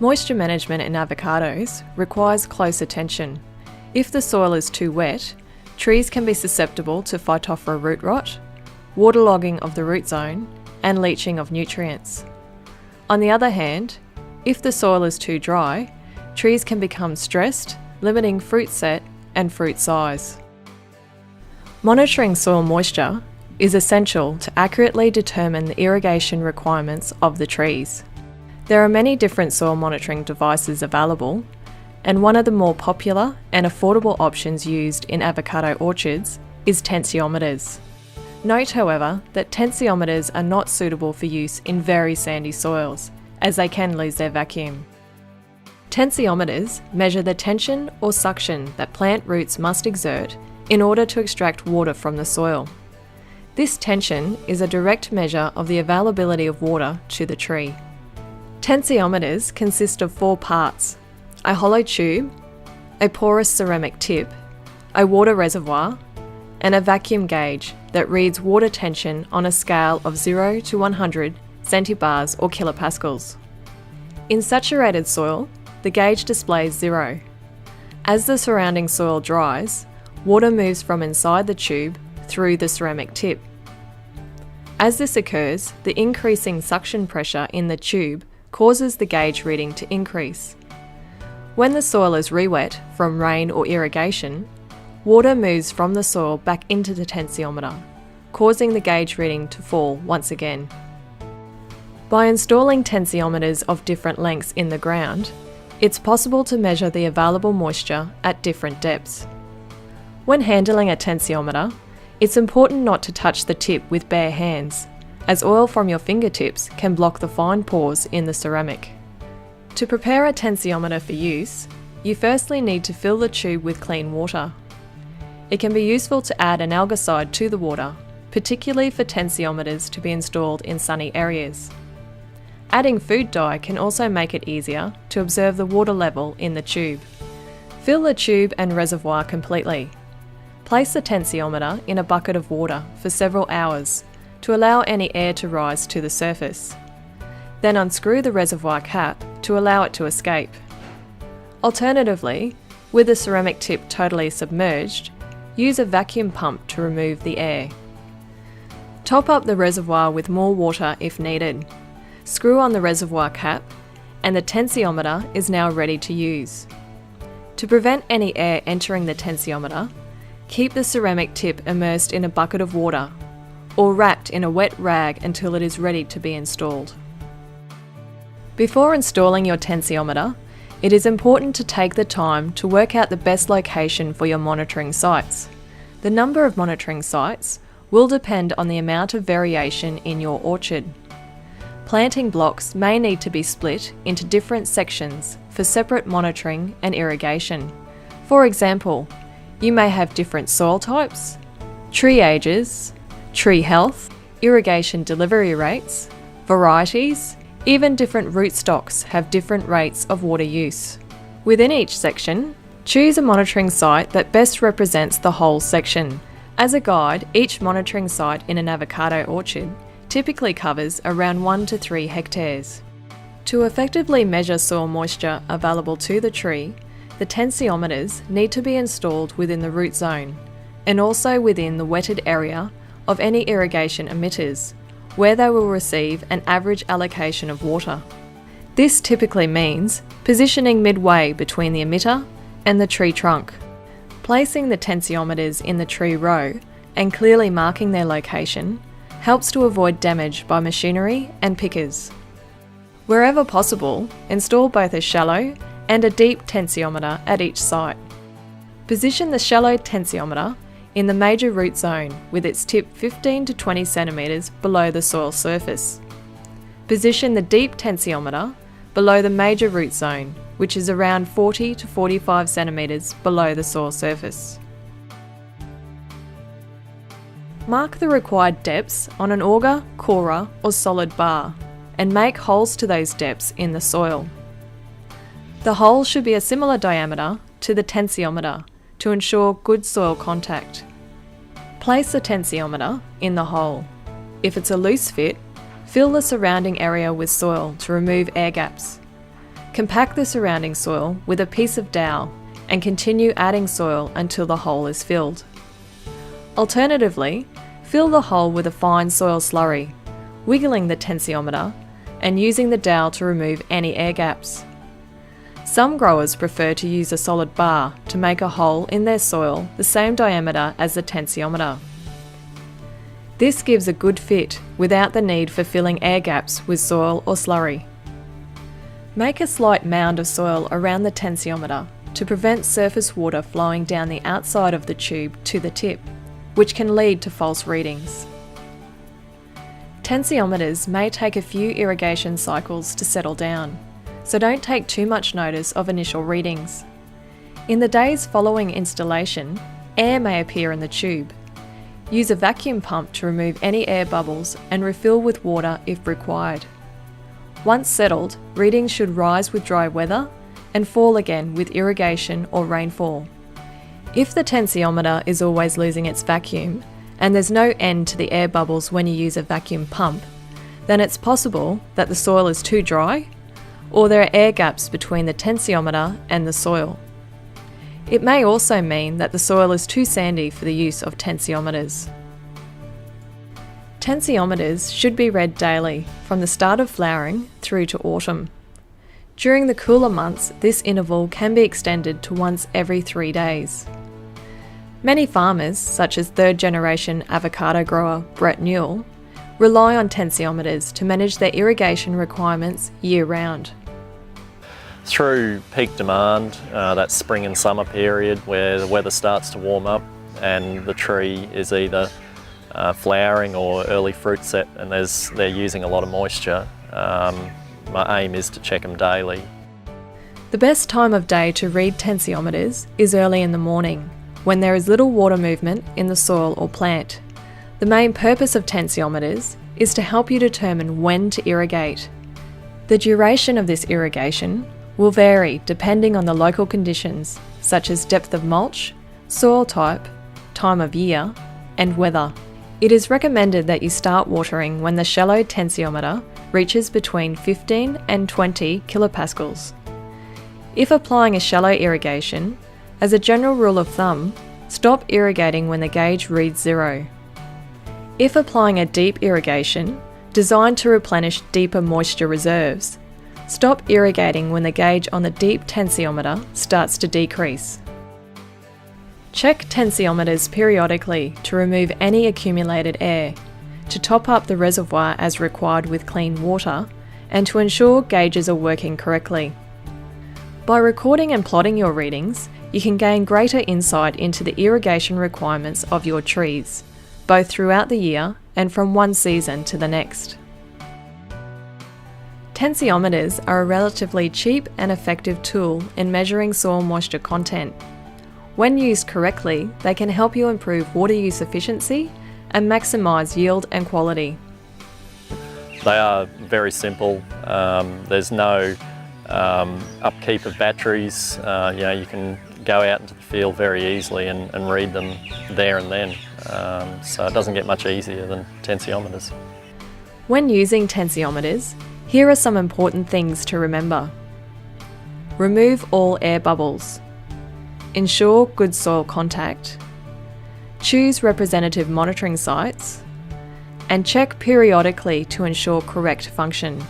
Moisture management in avocados requires close attention. If the soil is too wet, trees can be susceptible to Phytophthora root rot, waterlogging of the root zone, and leaching of nutrients. On the other hand, if the soil is too dry, trees can become stressed, limiting fruit set and fruit size. Monitoring soil moisture is essential to accurately determine the irrigation requirements of the trees. There are many different soil monitoring devices available, and one of the more popular and affordable options used in avocado orchards is tensiometers. Note, however, that tensiometers are not suitable for use in very sandy soils, as they can lose their vacuum. Tensiometers measure the tension or suction that plant roots must exert in order to extract water from the soil. This tension is a direct measure of the availability of water to the tree. Tensiometers consist of 4 parts: a hollow tube, a porous ceramic tip, a water reservoir, and a vacuum gauge that reads water tension on a scale of 0 to 100 centibars or kilopascals. In saturated soil, the gauge displays 0. As the surrounding soil dries, water moves from inside the tube through the ceramic tip. As this occurs, the increasing suction pressure in the tube causes the gauge reading to increase. When the soil is re-wet from rain or irrigation, water moves from the soil back into the tensiometer, causing the gauge reading to fall once again. By installing tensiometers of different lengths in the ground, it's possible to measure the available moisture at different depths. When handling a tensiometer, it's important not to touch the tip with bare hands, as oil from your fingertips can block the fine pores in the ceramic. To prepare a tensiometer for use, you firstly need to fill the tube with clean water. It can be useful to add an algicide to the water, particularly for tensiometers to be installed in sunny areas. Adding food dye can also make it easier to observe the water level in the tube. Fill the tube and reservoir completely. Place the tensiometer in a bucket of water for several hours to allow any air to rise to the surface. Then unscrew the reservoir cap to allow it to escape. Alternatively, with the ceramic tip totally submerged, use a vacuum pump to remove the air. Top up the reservoir with more water if needed. Screw on the reservoir cap, and the tensiometer is now ready to use. To prevent any air entering the tensiometer, keep the ceramic tip immersed in a bucket of water or wrapped in a wet rag until it is ready to be installed. Before installing your tensiometer, it is important to take the time to work out the best location for your monitoring sites. The number of monitoring sites will depend on the amount of variation in your orchard. Planting blocks may need to be split into different sections for separate monitoring and irrigation. For example, you may have different soil types, tree ages, tree health, irrigation delivery rates, varieties, even different rootstocks have different rates of water use. Within each section, choose a monitoring site that best represents the whole section. As a guide, each monitoring site in an avocado orchard typically covers around 1 to 3 hectares. To effectively measure soil moisture available to the tree, the tensiometers need to be installed within the root zone and also within the wetted area of any irrigation emitters, where they will receive an average allocation of water. This typically means positioning midway between the emitter and the tree trunk. Placing the tensiometers in the tree row and clearly marking their location helps to avoid damage by machinery and pickers. Wherever possible, install both a shallow and a deep tensiometer at each site. Position the shallow tensiometer in the major root zone with its tip 15 to 20 centimetres below the soil surface. Position the deep tensiometer below the major root zone, which is around 40 to 45 centimetres below the soil surface. Mark the required depths on an auger, corer or solid bar and make holes to those depths in the soil. The hole should be a similar diameter to the tensiometer to ensure good soil contact. Place the tensiometer in the hole. If it's a loose fit, fill the surrounding area with soil to remove air gaps. Compact the surrounding soil with a piece of dowel and continue adding soil until the hole is filled. Alternatively, fill the hole with a fine soil slurry, wiggling the tensiometer and using the dowel to remove any air gaps. Some growers prefer to use a solid bar to make a hole in their soil the same diameter as the tensiometer. This gives a good fit without the need for filling air gaps with soil or slurry. Make a slight mound of soil around the tensiometer to prevent surface water flowing down the outside of the tube to the tip, which can lead to false readings. Tensiometers may take a few irrigation cycles to settle down, so don't take too much notice of initial readings. In the days following installation, air may appear in the tube. Use a vacuum pump to remove any air bubbles and refill with water if required. Once settled, readings should rise with dry weather and fall again with irrigation or rainfall. If the tensiometer is always losing its vacuum and there's no end to the air bubbles when you use a vacuum pump, then it's possible that the soil is too dry or there are air gaps between the tensiometer and the soil. It may also mean that the soil is too sandy for the use of tensiometers. Tensiometers should be read daily from the start of flowering through to autumn. During the cooler months, this interval can be extended to once every 3 days. Many farmers, such as third-generation avocado grower Brett Newell, rely on tensiometers to manage their irrigation requirements year-round. Through peak demand, that spring and summer period where the weather starts to warm up and the tree is either flowering or early fruit set and they're using a lot of moisture, my aim is to check them daily. The best time of day to read tensiometers is early in the morning, when there is little water movement in the soil or plant. The main purpose of tensiometers is to help you determine when to irrigate. The duration of this irrigation will vary depending on the local conditions, such as depth of mulch, soil type, time of year, and weather. It is recommended that you start watering when the shallow tensiometer reaches between 15 and 20 kilopascals. If applying a shallow irrigation, as a general rule of thumb, stop irrigating when the gauge reads 0. If applying a deep irrigation, designed to replenish deeper moisture reserves, stop irrigating when the gauge on the deep tensiometer starts to decrease. Check tensiometers periodically to remove any accumulated air, to top up the reservoir as required with clean water, and to ensure gauges are working correctly. By recording and plotting your readings, you can gain greater insight into the irrigation requirements of your trees, both throughout the year and from one season to the next. Tensiometers are a relatively cheap and effective tool in measuring soil moisture content. When used correctly, they can help you improve water use efficiency and maximise yield and quality. They are very simple. There's no upkeep of batteries. You can go out into the field very easily and read them there and then. So it doesn't get much easier than tensiometers. When using tensiometers, here are some important things to remember. Remove all air bubbles. Ensure good soil contact. Choose representative monitoring sites. And check periodically to ensure correct function.